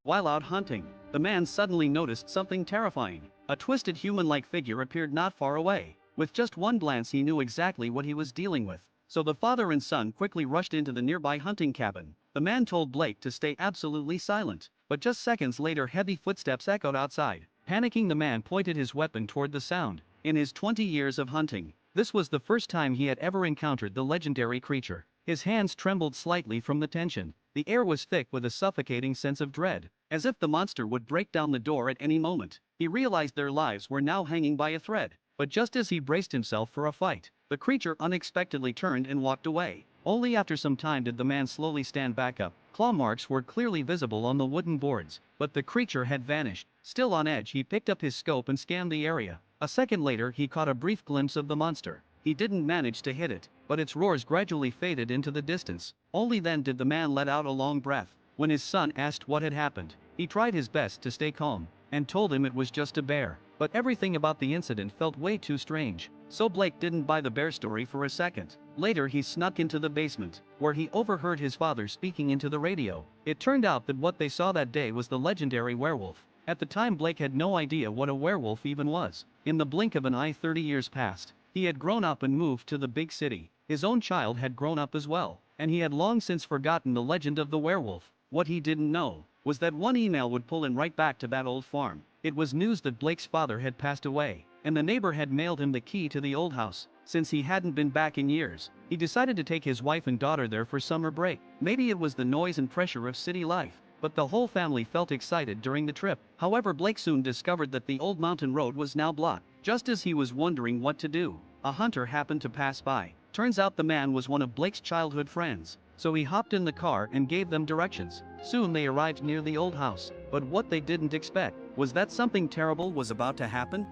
While out hunting, the man suddenly noticed something terrifying. A twisted human-like figure appeared not far away. With just one glance he knew exactly what he was dealing with. So the father and son quickly rushed into the nearby hunting cabin. The man told Blake to stay absolutely silent, but just seconds later heavy footsteps echoed outside. Panicking, the man pointed his weapon toward the sound. In his 20 years of hunting, this was the first time he had ever encountered the legendary creature. His hands trembled slightly from the tension. The air was thick with a suffocating sense of dread, as if the monster would break down the door at any moment. He realized their lives were now hanging by a thread. But just as he braced himself for a fight, the creature unexpectedly turned and walked away. Only after some time did the man slowly stand back up. Claw marks were clearly visible on the wooden boards, but the creature had vanished. Still on edge, he picked up his scope and scanned the area. A second later, he caught a brief glimpse of the monster. He didn't manage to hit it, but its roars gradually faded into the distance. Only then did the man let out a long breath. When his son asked what had happened, he tried his best to stay calm and told him it was just a bear. But everything about the incident felt way too strange. So Blake didn't buy the bear story for a second. Later he snuck into the basement, where he overheard his father speaking into the radio. It turned out that what they saw that day was the legendary werewolf. At the time, Blake had no idea what a werewolf even was. In the blink of an eye, 30 years passed. He had grown up and moved to the big city. His own child had grown up as well, and he had long since forgotten the legend of the werewolf. What he didn't know was that one email would pull him right back to that old farm. It was news that Blake's father had passed away, and the neighbor had mailed him the key to the old house. Since he hadn't been back in years, he decided to take his wife and daughter there for summer break. Maybe it was the noise and pressure of city life, but the whole family felt excited during the trip. However, Blake soon discovered that the old mountain road was now blocked. Just as he was wondering what to do, a hunter happened to pass by. Turns out the man was one of Blake's childhood friends, so he hopped in the car and gave them directions. Soon they arrived near the old house, but what they didn't expect was that something terrible was about to happen.